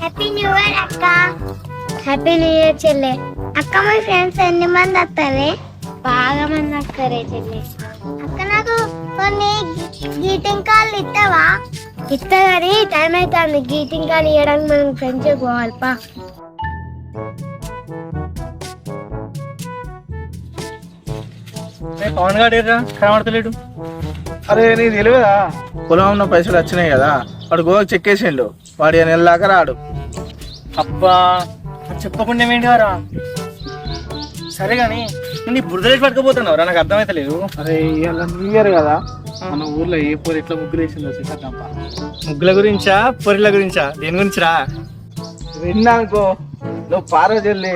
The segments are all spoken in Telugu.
హ్యాపీ న్యూ ఇయర్ అక్క. హ్యాపీ న్యూ ఇయర్ చెల్లె. అక్క మీ ఫ్రెండ్స్ ఎన్ని మంది వస్తారే? బాగా మంది వస్తారే చెల్లె. అక్క నాకు కొన్ని గ్రీటింగ్ కార్డులు ఇస్తావా? ఇస్తా కానీ టైం అవుతుంది. గ్రీటింగ్ కార్డు ఇవ్వడానికి మనం ఫ్రెండ్స్ పోవాలి పా. పవన్ గారు కనబడతలేడు. అరే నీకు తెలియదా, పొలం ఉన్న పైసలు వచ్చినాయి కదా, వాడు గోవాకి చెక్కేసిండు. వాడు నెల దాకా రాడు. అబ్బా చెప్పకుండా ఏంటి గారా? సరే గాని నేను బురదలేసి పట్టుకుపోతున్నావు రా, నాకు అర్థమైతలేదు. అరే ఇవాళ న్యూ ఇయర్ కదా, మన ఊర్లో ఏ పొరి ఎట్లా ముగ్గులు వేసిందో చూసేద్దాంపా. ముగ్గుల గురించా పొరిల గురించా? దేని గురించి రా? విన్నానుకో నువ్వు పారో చెల్లి.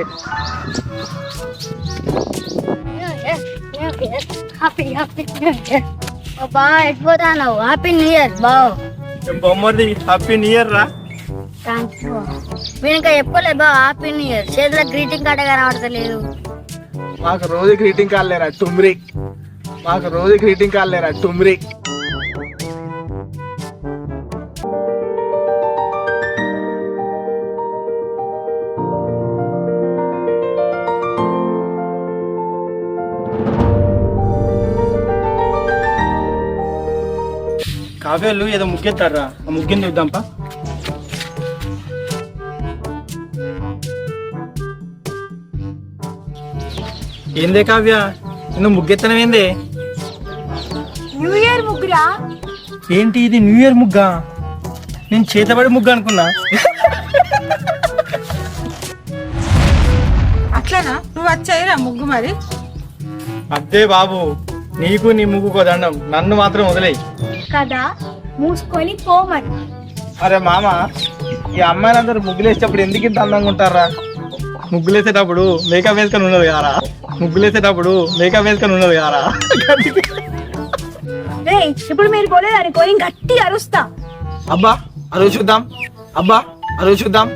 బా ఎట్పోతాను. హ్యాపీ న్యూ ఇయర్ బావ్. బొమ్మది హ్యాపీ న్యూ ఇయర్ రా. మీరు ఇంకా చెప్పలే బా హ్యాపీ న్యూ ఇయర్. చేతిలో గ్రీటింగ్ కార్డు కనబడతలేదు. మాకు రోజు గ్రీటింగ్ కార్డు లేరా టుమ్రి. మాకు రోజు గ్రీటింగ్ కార్డు లేరా టుమ్రి. కావ్యాలు ఏదో ముగ్గెత్తారా, ఆ ముగ్గిని చూద్దాంపా. ఏందే కావ్య, నువ్వు ముగ్గెత్తనం ఏందే? న్యూ ఇయర్ ముగ్గురా? ఏంటి ఇది న్యూ ఇయర్ ముగ్గా? నేను చేతబడి ముగ్గు అనుకున్నా. అట్లానా? నువ్వు వచ్చాయిరా ముగ్గు మరి? అద్దే బాబు, నీకు నీ ముగ్గుకో దండం, నన్ను మాత్రం వదిలేయి కదా, మూసుకొని పోమని. అరే మామ, ఈ అమ్మాయిలందరూ ముగ్గులు వేసేటప్పుడు ఎందుకు ఇంత అందంగా ఉంటారా? ముగ్గులేసేటప్పుడు మేకప్ వేసుకొని ఉన్నది కారా? ముగ్గులేసేటప్పుడు మేకప్ వేసుకొని ఉన్నది కారా? ఇప్పుడు మీరు పోలేదు అనుకో, గట్టి అరుస్తా. అబ్బా అరువు చూద్దాం, అబ్బా అరువు చూద్దాం.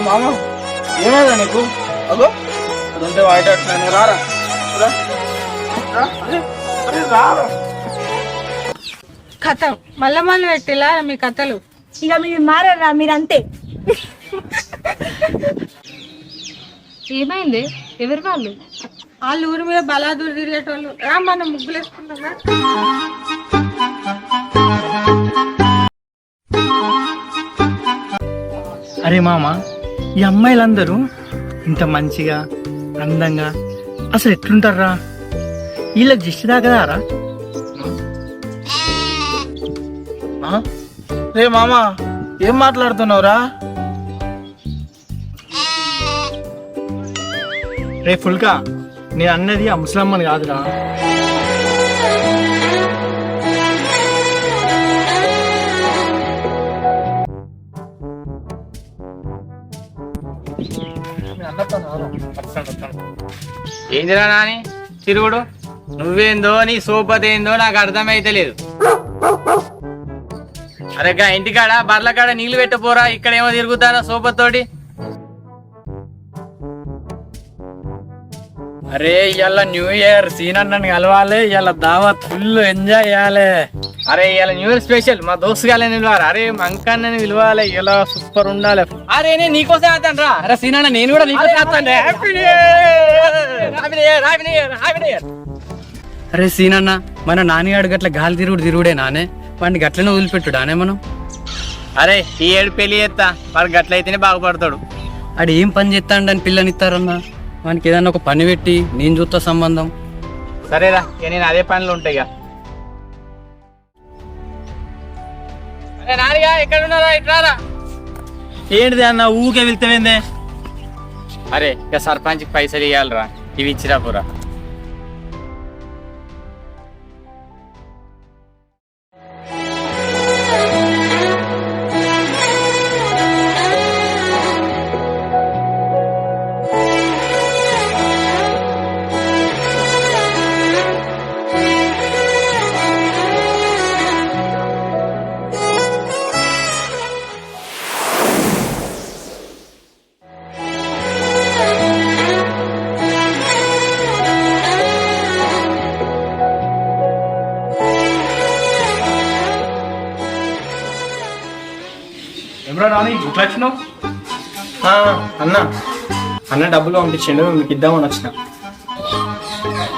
మామ ఏమైనా నీకు? అగో అదంటే వాయిటాను రారా. కథ మళ్ళా మళ్ళీ పెట్టిలా మీ కథలు. ఇక మీరు మారారా మీరంతే. ఏమైంది? ఎవరు వాళ్ళు? వాళ్ళ ఊరి మీద బలాదూరు తిరిగేటోళ్ళు. రా మనం ముగ్గులు వేసుకుంటామా? అరే మామ, ఈ అమ్మాయిలందరూ ఇంత మంచిగా అందంగా అసలు ఎట్లుంటారా? వీళ్ళకి దిష్టి తాకదారా? రే మామ, ఏం మాట్లాడుతున్నావురా? రే ఫుల్కా, నేను అన్నది ఆ ముసలమ్మని కాదురా. ఏందిరా నాని తిరుగుడు? నువ్వేందో నీ సోపతి ఏందో నాకు అర్థమైతలేదు. అరే గా ఇంటికాడ బర్ల కాడ నీళ్లు పెట్టపోరా, ఇక్కడేమో తిరుగుతారా సోపతోటి? అరే ఇవాళ న్యూ ఇయర్, సీనన్నని కలవాలి, ఇవాళ దావత్ ఫుల్ ఎంజాయ్ చేయాలి. అరే ఇవాళ న్యూ ఇయర్ స్పెషల్, మా దోస్తు గాలని పిలవాలి. అరే మంకన్నని పిలవాలి, ఇలా సూపర్ ఉండాలి. అరే నేను నీకోసం ఆతాను రా. అరే సీనన్న నేను కూడా నీకోసం ఆతాను. Happy new year, happy new year, happy new year, happy new year. అరే సీనన్న, మన నాన్నగాడు గట్ల గాలి తిరుగుడే నానే, వాడిని గట్లనే వదిలిపెట్టుడానే మనం. అరే ఈ ఏడు పెళ్లి చేస్తా, వాడు గట్లయితేనే బాగుపడతాడు. ఆడు ఏం పని చేస్తాడని పిల్లనిస్తారన్నా, వానికి ఏదన్నా ఒక పని పెట్టి నేను చూస్తా సంబంధం. సరేరా, నేను అదే పనులు ఉంటాయి. అరే నానిగా ఎక్కడ ఉన్నారా ఇట్లారా. ఏంటిది అన్న ఊకే వెళ్తావేందే? అరే ఇక సర్పంచ్కి పైసలు ఇవ్వాలిరా, ఇవి ఇచ్చిరా పూరా. ఏమరా నాని ఇట్లా వచ్చినావు? అన్న అన్న డబ్బులు పంపించిండు, మీకు ఇద్దామని వచ్చిన.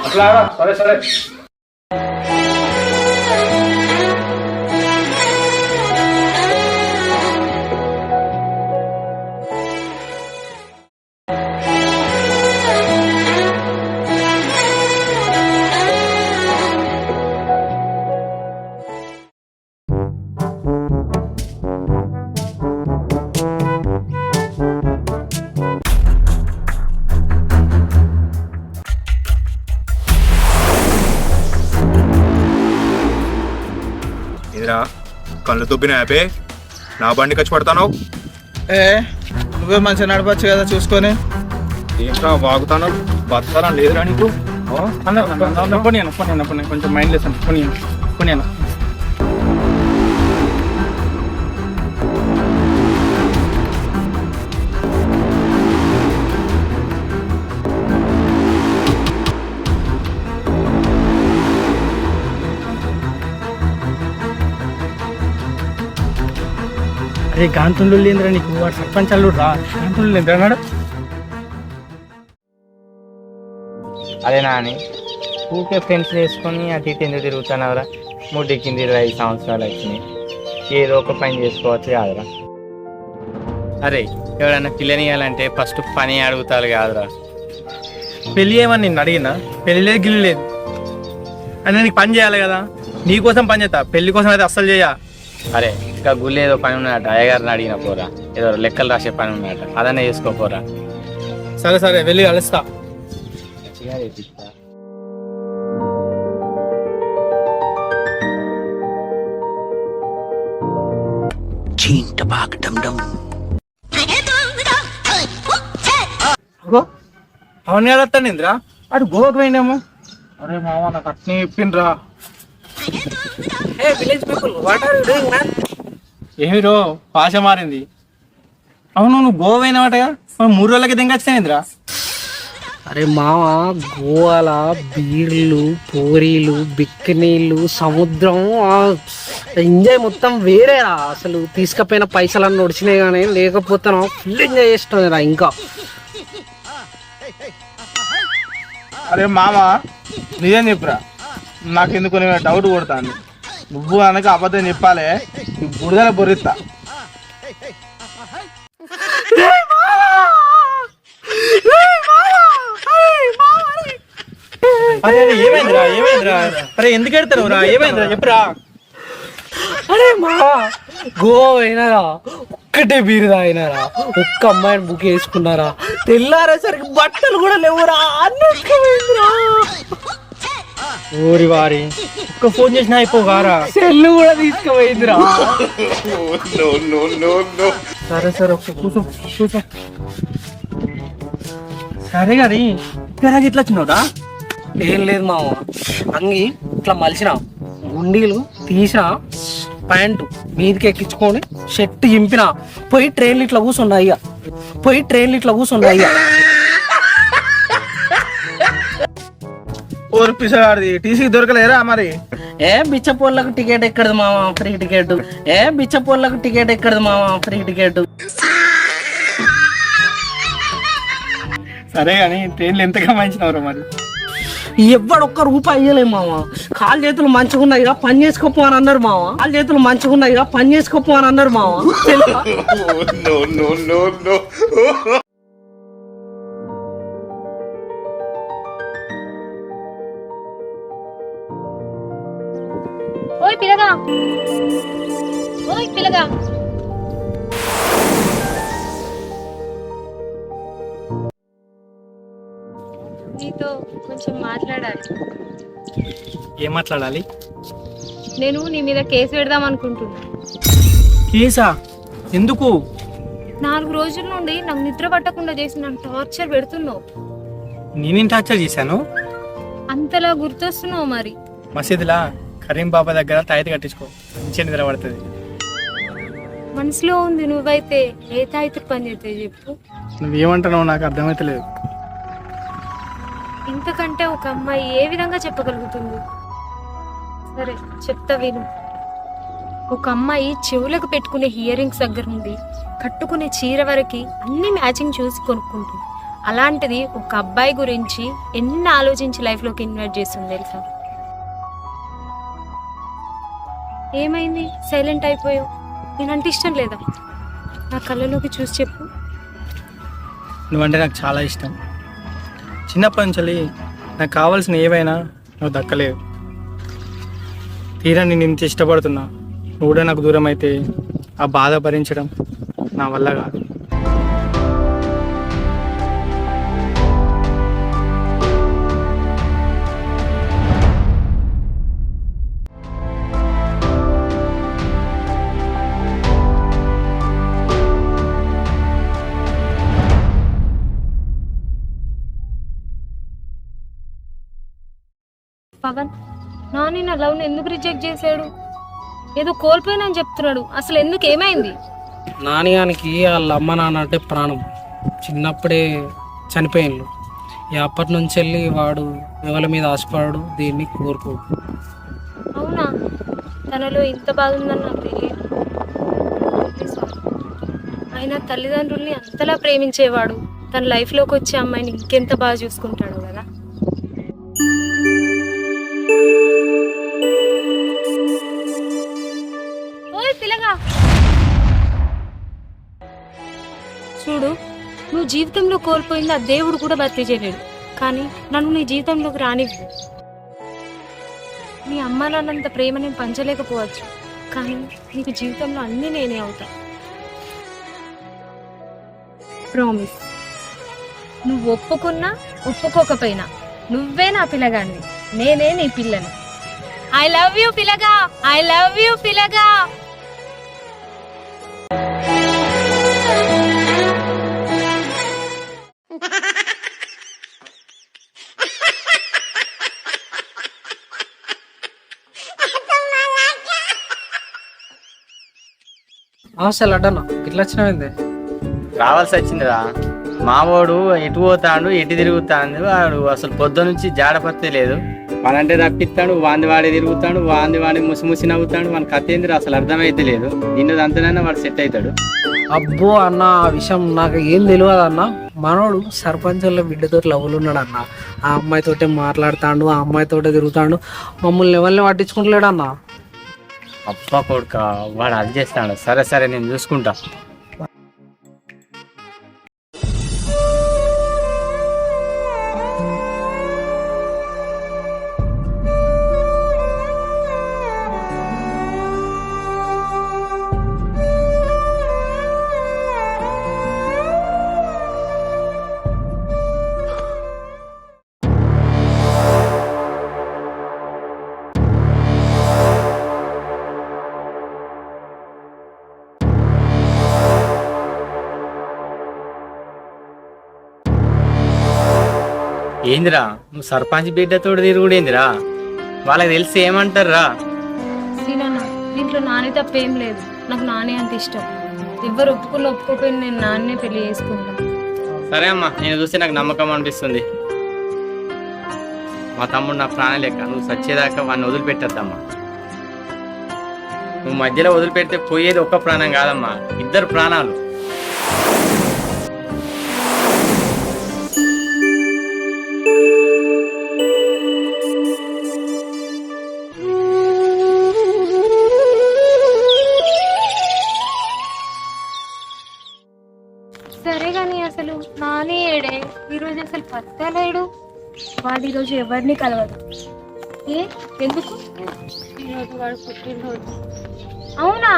అట్లా సరే సరే. ఇదిరా కళ్ళు తుబ్బిన యాపే నా బండి ఖర్చు పడతాను. నువ్వే మంచిగా నడపచ్చు కదా చూసుకొని. ఏంట్రా వాగుతాను, బతకాలా లేదురా నీకు? అన్న పోనీ కొంచెం మైండ్ లెస్ పోనీ అన్న. అరే గాంతుండు లేదురా నీకు, వాడు సర్పంచ్ అల్లుడు రా. గాంతుండు లేదురా అన్నాడు. అదే నాని ఊకే ఫ్రెండ్స్ వేసుకొని అటు ఇటు ఎందుకు తిరుగుతున్నావురా? ముడ్డి కింద 25 సంవత్సరాలు వచ్చినాయి, ఏదో ఒక పని చేసుకోవచ్చు కాదురా. అరే ఎవడన్నా పిల్లనియాలంటే ఫస్ట్ పని అడుగుతారు కాదురా. పెళ్ళి ఏమని నిన్ను అడిగినా? పెళ్ళి లేదు గిల్లి లేదు అని నీకు పని చేయాలి కదా. నీకోసం పని చేస్తా, పెళ్లి కోసం అయితే అస్సలు చేయ. అరే ఇంకా గుళ్ళు ఏదో పని ఉన్నదట, అయ్యగారిని అడిగిన పోరా, ఏదో లెక్కలు రాసే పని ఉన్నదట, అదనే చేసుకోపోరా. సరే సరే వెళ్ళి కలుస్తా. అవన్నీ అడుగుతాను ఇంద్రా, అటు గోవాకు పోయినాము. అరే మామ నాకు అట్నే చెప్పిండ్రా. ఏమిరో భాష మారింది. అవును నువ్వు గోవా పోయినావటగా, 3 రోజులకి దింగొచ్చినాయింద్రా. అరే మామ, గోవాల బీర్లు, పూరీలు, బిక్కినీళ్ళు, సముద్రం ఎంజాయ్ మొత్తం వేరేరా. అసలు తీసుకపోయిన పైసలన్నీ ఒడిచినాయి కానీ లేకపోతే ఫుల్ ఎంజాయ్ చేస్తుందిరా. ఇంకా అరే మామ నిజం చెప్పురా, నాకు ఎందుకు డౌట్ కొడతాను. నువ్వు అనక అబద్ధం చెప్పాలి, బుడదల బొర్రిస్తా. అరే ఏమైందిరా? అరే ఎందుకు ఎడతారు రా? ఏమైందిరా చెప్పురా. అరే మామ, గోవా అయినారా, ఒక్కటే బీరు తాగినారా, ఒక్క అమ్మాయిని బుక్ చేసుకున్నారా, తెల్లారేసరికి బట్టలు కూడా లేవురా. అన్నట్టుగా ఓరి వారి ఒక్క ఫోన్ చేసినా అయిపోగారా. సెల్లు కూడా తీసుకుపోయిందిరా. సరే సరే ఒకసారి కూర్చో. సరే గారి ఇక్కడ ఇట్లా వచ్చినావురా? ఏం లేదు మామ, అంగి ఇట్లా మలిసిన, గుండీలు తీసిన, ప్యాంటు మీదికి ఎక్కించుకొని షర్ట్ చింపిన, పోయి ట్రైన్లు ఇట్లా కూర్చున్నాయ్యా. ఓరి పిసగాడిది టీసీ దొరకలేరా మరి? బిచ్చపోళ్ళకు టికెట్ ఎక్కడదు మామ, ఫ్రీ టికెట్. సరే కానీ ట్రైన్లు ఎంత గమనించినవరా మరి? ఎవ్వడు ఒక్క రూపాయి ఇయ్యలే మామ. కాలు చేతులు మంచిగా ఉన్నాయి పని చేసుకోపో అని అన్నారు మామ. ఓయ్ పిల్లగా, ఓయ్ పిల్లగా. నీతో కొంచెం మాట్లాడాలి. ఏం మాట్లాడాలి? నేను నీ మీద కేసు పెడదాం అనుకుంటున్నా. కేసా? ఎందుకు? 4 రోజుల నుండి నాకు నిద్ర పట్టకుండా చేసి నన్ను టార్చర్ పెడుతున్నావు. నేనేం టార్చర్ చేశాను? అంతలా గుర్తొస్తున్నావు మరి. మసీదులా కరీం బాబా దగ్గర తాయితీ కట్టించుకో, మంచిగా నిద్ర పడుతుంది. మనసులో ఉంది నువ్వైతే ఏ తాయితీ పని చేస్తే చెప్పు. నువ్వేమంటున్నావు నాకు అర్థమైతలేదు. ఇంతకంటే ఒక అమ్మాయి ఏ విధంగా చెప్పగలుగుతుంది? సరే చెప్తా విను. ఒక అమ్మాయి చెవులకు పెట్టుకునే ఇయర్ రింగ్స్ దగ్గర నుండి కట్టుకునే చీర వరకు అన్ని మ్యాచింగ్ చూసి కొనుక్కుంటుంది. అలాంటిది ఒక అబ్బాయి గురించి ఎన్ని ఆలోచించి లైఫ్లోకి ఇన్వైట్ చేస్తుంది తెలుసా? ఏమైంది సైలెంట్ అయిపోయావు? నేనంటే ఇష్టం లేదా? నా కళ్ళలోకి చూసి చెప్పు. నువ్వంటే నాకు చాలా ఇష్టం. చిన్నప్పటి నుంచి నాకు కావాల్సిన ఏవైనా నువ్వు దక్కలేదు. తీరా నేను ఇంత ఇష్టపడుతున్నా, నువ్వు కూడా నాకు దూరం అయితే ఆ బాధ భరించడం నా వల్ల కాదు. పవన్, నాని నా లవ్ని ఎందుకు రిజెక్ట్ చేశాడు? ఏదో కోల్పోయినని చెప్తున్నాడు. అసలు ఎందుకు, ఏమైంది? నానిగానికి వాళ్ళ అమ్మ నాన్న అంటే ప్రాణం. చిన్నప్పుడే చనిపోయిండు. అప్పటి నుంచి వెళ్ళి వాడు ఎవరి మీద ఆశపడాడు, దీన్ని కోరుకోడు. అవునా? తనలో ఇంత బాధ ఉందని నాకు తెలియదు. ఆయన తల్లిదండ్రుల్ని అంతలా ప్రేమించేవాడు. తన లైఫ్లోకి వచ్చే అమ్మాయిని ఇంకెంత బాగా చూసుకుంటాడు కదా. ఓయ్ పిల్లగా, చూడు, నువ్వు జీవితంలో కోల్పోయింది ఆ దేవుడు కూడా భర్తీ చేయలేడు. కానీ నన్ను నీ జీవితంలోకి రానివ్వు. నీ అమ్మ నాన్నంత ప్రేమ నేను పంచలేకపోవచ్చు, కానీ నీకు జీవితంలో అన్నీ నేనే అవుతా. ప్రామిస్. నువ్వు ఒప్పుకున్నా ఒప్పుకోకపోయినా నువ్వే నా పిల్లగాన్ని, నేనే నీ పిల్లని. ఐ లవ్ యూ పిల్లగా, ఐ లవ్ యూ పిల్లగా. అసలు అడ్డన్నా ఇట్లా వచ్చినాయింది? రావాల్సి వచ్చిందిరా. మావోడు ఎటు పోతాడు, ఎటు తిరుగుతాడు, వాడు అసలు పొద్దు నుంచి జాడపత్తే లేదు. వాడంటే తప్పిస్తాడు, వాంది వాడే తిరుగుతాడు, వాంది వాడి ముసి నవ్వుతాడు. మన కథ ఏందిరా అసలు అర్థమైతే లేదు. నిన్నది అంతనైనా వాడు సెట్ అవుతాడు. అబ్బో అన్న, ఆ విషయం నాకు ఏం తెలియదు అన్న. మనోడు సర్పంచ్ వాళ్ళ బిడ్డతో లవ్లు ఉన్నాడు అన్న. ఆ అమ్మాయితోటే మాట్లాడుతాడు, ఆ అమ్మాయితోటే తిరుగుతాడు, మమ్మల్ని ఎవరిని పట్టించుకుంటలేడు అన్న. అబ్బా కొడుక, వాడు అది చేస్తాడు. సరే సరే నేను చూసుకుంటా. ఏందిరా నువ్వు సర్పంచ్ బిడ్డతో తిరుగుడేందిరా? వాళ్ళకి తెలిసి ఏమంటారా? సీనన్న, దీంట్లో నాని తప్పేం లేదు. నాకు నాని అంత ఇష్టం. ఎవరు ఒప్పుకుని ఒప్పుకోపోయిన నేను నాన్నే పెళ్లి చేసుకుంటా. సరే అమ్మా, నేను చూస్తే నాకు నమ్మకం అనిపిస్తుంది. మా తమ్ముడు నా ప్రాణం లెక్క. నువ్వు సచ్చేదాకా వాడిని వదిలిపెట్టద్దమ్మా. నువ్వు మధ్యలో వదిలిపెడితే పోయేది ఒక్క ప్రాణం కాదమ్మా, 2 ప్రాణాలు. సరే గాని అసలు నాని ఏడే? ఈరోజు అసలు పత్తలేడు. వాడు ఈరోజు ఎవరిని కలవదు. ఎందుకు? ఈరోజు వాడు పుట్టినరోజు. అవునా?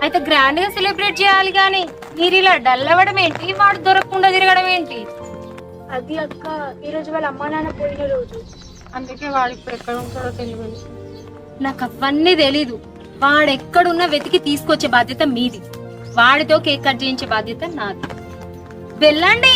అయితే గ్రాండ్ గా సెలబ్రేట్ చేయాలి కానీ మీరు ఇలా డల్ అవ్వడం ఏంటి, వాడు దొరకకుండా తిరగడం ఏంటి? అది అక్క ఈ రోజు వాళ్ళ అమ్మా నాన్న పోయిన రోజు, అందుకే వాడు ఇప్పుడు ఎక్కడ ఉంటాడో తెలియదు. నాకు అవన్నీ తెలీదు. వాడెక్కడున్నా వెతికి తీసుకొచ్చే బాధ్యత మీది, వాడితో కేక్ కట్ చేయించే బాధ్యత నాది. వెళ్ళండి.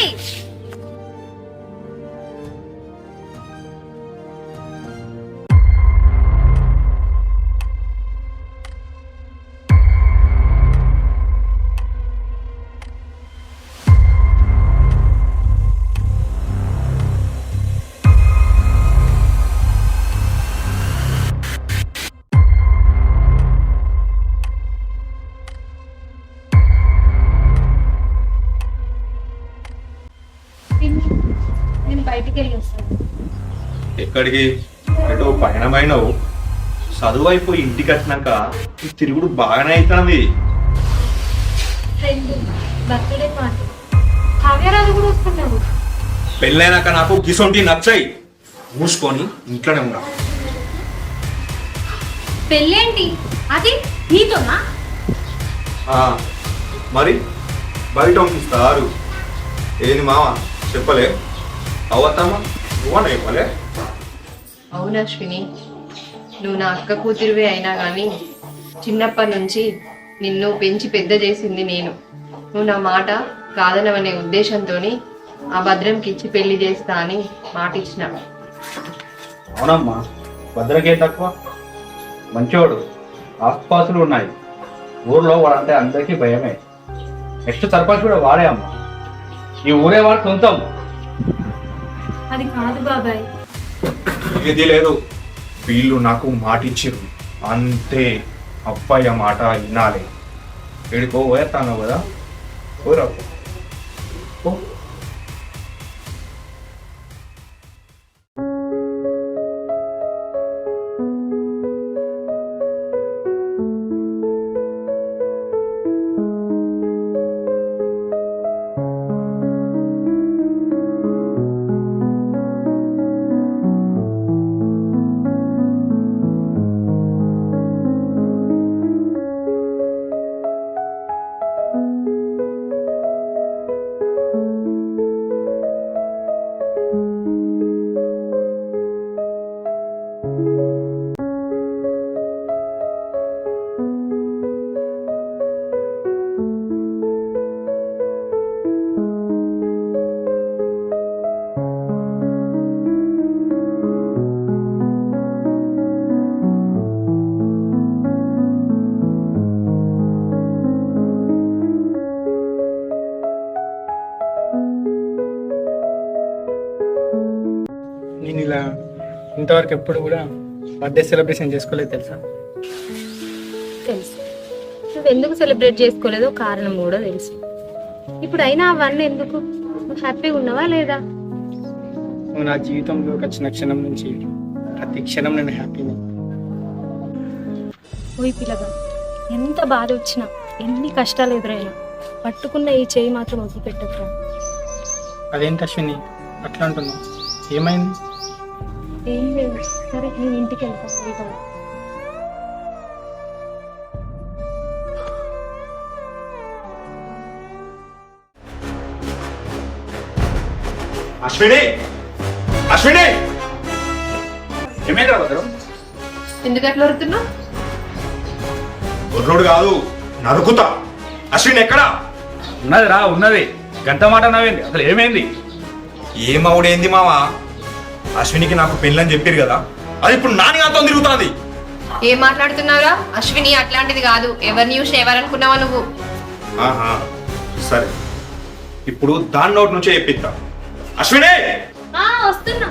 నేను బయటికి వెళ్ళి వస్తాను. ఎక్కడికి? ఎటో పైన పైనవు చదువు అయిపోయి ఇంటికి వచ్చినాక ఈ తిరుగుడు బాగానే అవుతున్నది. ఫ్రెండ్ బర్త్డే పార్టీ, కావ్యరాజు కూడా వస్తున్నాడు. పెళ్ళైనాక నాకు గిసొంటి నచ్చాయి. మూసుకొని ఇంట్లోనే ఉన్నా. పెళ్ళేంటి అది నీతోనా? మరి బయట పంపిస్తారు. ఏంది మామ చెప్పలే? అవత్తమ్మా నువ్వన్నా చెప్పలే? అవును అశ్విని, నువ్వు నా అక్క కూతురివే అయినా కానీ చిన్నప్పటి నుంచి నిన్ను పెంచి పెద్ద చేసింది నేను. నువ్వు నా మాట కాదనవనే ఉద్దేశంతో ఆ భద్రంకి ఇచ్చి పెళ్లి చేస్తా అని మాట ఇచ్చిన. అవునమ్మా, భద్రకే తక్కువ, మంచోడు, ఆస్పాసులు ఉన్నాయి. ఊర్లో వాడంటే అందరికీ భయమే. నెక్స్ట్ సర్పంచ్ కూడా వాడే అమ్మా. ఈ ఊరే వాడు సొంతం. అది కాదు బాబాయ్. ఏది లేదు, వీళ్ళు నాకు మాట ఇచ్చిర్రు అంతే. అబ్బాయి మాట వినాలి. ఏడుకో పోయేస్తాను కదా, పోరా. నేను ఇలా ఇంతవరకు ఎప్పుడు కూడా బర్త్డే సెలబ్రేషన్ చేసుకోలేదు తెలుసా? తెలుసు, నువ్వు ఎందుకు సెలబ్రేట్ చేసుకోలేదో కారణం కూడా తెలుసు. ఇప్పుడు అయినా అవన్నీ ఎందుకు? నువ్వు హ్యాపీగా ఉన్నావా లేదా? నువ్వు నా జీవితంలోకి వచ్చిన క్షణం నుంచి ప్రతి క్షణం నేను హ్యాపీనే. పోయి పిల్లగా, ఎంత బాధ వచ్చినా ఎన్ని కష్టాలు ఎదురైనా పట్టుకున్న ఈ చేయి మాత్రం వదిలిపెట్టకురా. అదేంటి అశ్విని అట్లా అంటున్నావు? ఏమైంది? ఏం లేదు. సరే నేను ఇంటికి వెళ్తాను. అశ్విని, అశ్విని, ఏమైంది భద్రం? ఎందుకు అట్లా వరుతున్నావు? గొర్రోడు కాదు, నరుకుతా. అశ్విని ఎక్కడా? ఉన్నది రా, ఉన్నది. గంట మాట నవ్వింది. అసలు ఏమైంది? ఏమవుడేంది మావా? అశ్వినికి నాకు పెళ్ళని చెప్పారు కదా, అది ఇప్పుడు నాని నాతో తిరుగుతుంది. ఏం మాట్లాడుతున్నావురా? అశ్విని అట్లాంటిది కాదు. ఎవరిని చూసి ఎవరనుకున్నావా నువ్వు? ఆహా సరే, ఇప్పుడు దాని నోటి నుంచే చెప్పిస్తా. అశ్విని వస్తున్నా.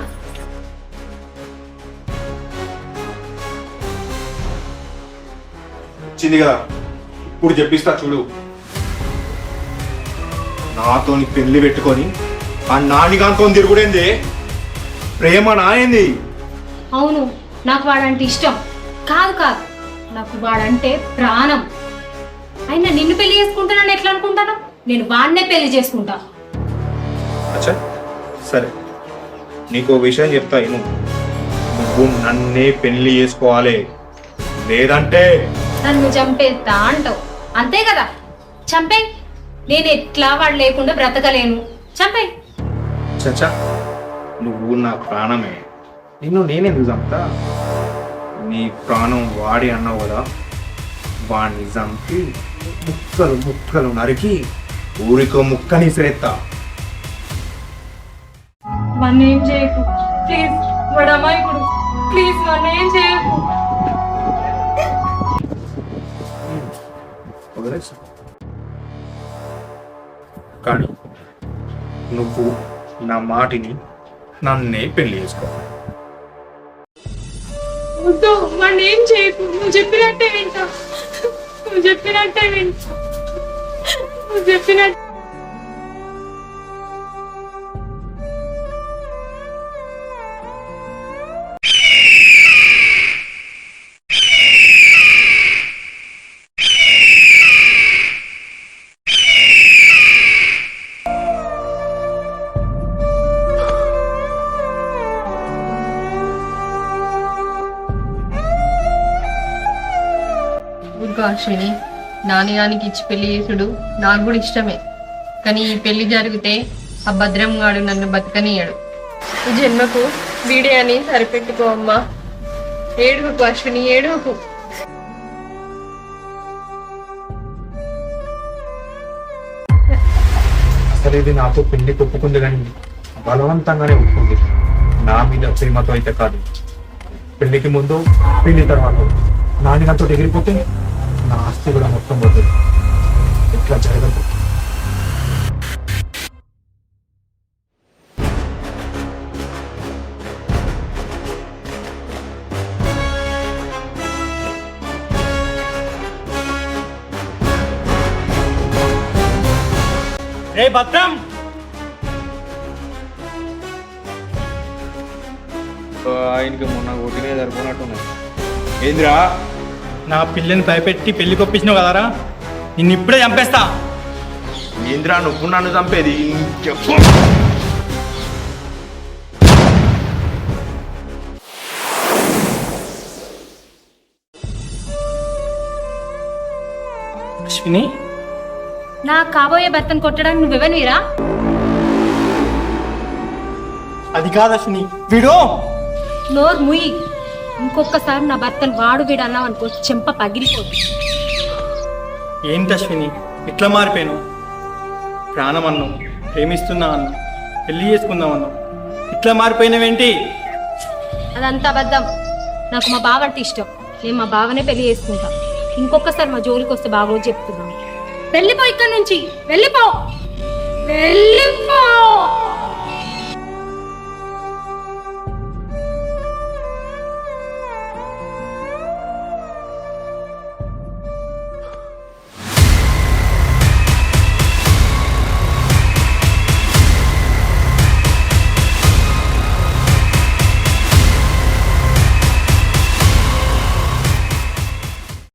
వచ్చింది కదా, ఇప్పుడు చెప్పిస్తా చూడు. నాతో పెళ్లి పెట్టుకొని ఆ నానిగాంతో తిరుగుడేంది? ప్రేమ నాయంది. అవును, నాకు వాడంటే ఇష్టం. కాదు కాదు, నాకు వాడంటే ప్రాణం. అయినా నిన్ను పెళ్లి చేసుకుంటానని ఎట్లా అనుకుంటాను? నేను వాడినే పెళ్లి చేసుకుంటా. అచ్చా సరే, నీకు విషయం చెప్తా ఇను. నువ్వు నన్నే పెళ్లి చేసుకోవాలి, లేదంటే నన్ను చంపేస్తా అంటావు. అంతే కదా, చంపేయ్. నేను ఎట్లా వాడు లేకుండా బ్రతకలేను, చంపేయ్. చచ్చా, నువ్వు నా ప్రాణమే. నిన్ను నేనెందుకు చంపుతా? నీ ప్రాణం వాడి అన్నావు కదా, వాడిని చంపి ముక్కలు ముక్కలు నరికి ఊరికో ముక్కని శ్రేత్తా. వాడిని ఏం చేయకు ప్లీజ్, వాడు అమాయకుడు, ప్లీజ్ వాడిని ఏం చేయకు. వదిలేసా. కానీ నువ్వు నా మాటిని నన్నే పెళ్లి చేసుకో. వద్దు, వాడిని ఏం చేయకు, నువ్వు చెప్పినట్టే వింటా, నువ్వు చెప్పినట్టే వింటా, నువ్వు చెప్పినట్టు. అశ్విని, నాన్నగానికి ఇచ్చి పెళ్లి చేసుడు నాకు కూడా ఇష్టమే. కానీ ఈ పెళ్లి జరిగితే ఆ భద్రం గాడు నన్ను బతకనియడు. ఈ జన్మకు వీడే అని సరిపెట్టుకో అమ్మా. ఏడుకు అశ్విని, ఏడుకు. అసలు ఇది నాతో పెళ్లి ఒప్పుకుంది, కానీ బలవంతంగానే ఒప్పుకుంది. నా మీద ప్రేమతో అయితే కాదు. పెళ్లికి ముందు, పెళ్లి తర్వాత నాని నాతో ఎగిరిపోతే నా ఆస్తి కూడా మొత్తం పోతుంది. ఇట్లా జరగదు. రే భద్రం, ఆయనకి మొన్న కొట్టినే సరిపోనట్టున్నాయి. ఏందిరా? నా పిల్లని భయపెట్టి పెళ్లి కొప్పించినావు కదరా, నిన్ను ఇప్పుడే చంపేస్తా. ఏంద్రా నువ్వు నన్ను చంపేది? చెప్పు. అశ్విని, నా కాబోయే భర్తను కొట్టడానికి నువ్వెవనిరా? అది కాదు అశ్విని, వీడు. నోరు ముయ్యి. ఇంకొకసారి నా భర్తను వాడు వీడు అన్నావు అనుకో, చెంప పగిలిపోతుంది. ఏంటి అశ్విని ఇట్లా మారిపోయాను? ప్రాణం అన్నావు, ప్రేమిస్తున్నా అన్నావు, పెళ్లి చేసుకుందాం అన్నావు, ఇట్లా మారిపోయినావేంటి? అదంతా అబద్ధం. నాకు మా బావ అంటే ఇష్టం, నేను మా బావనే పెళ్లి చేసుకుంటా. ఇంకొకసారి మా జోలికి వస్తే బాగోదు చెప్తున్నాను. వెళ్ళిపో ఇక్కడి నుంచి, వెళ్ళిపో, వెళ్ళిపో.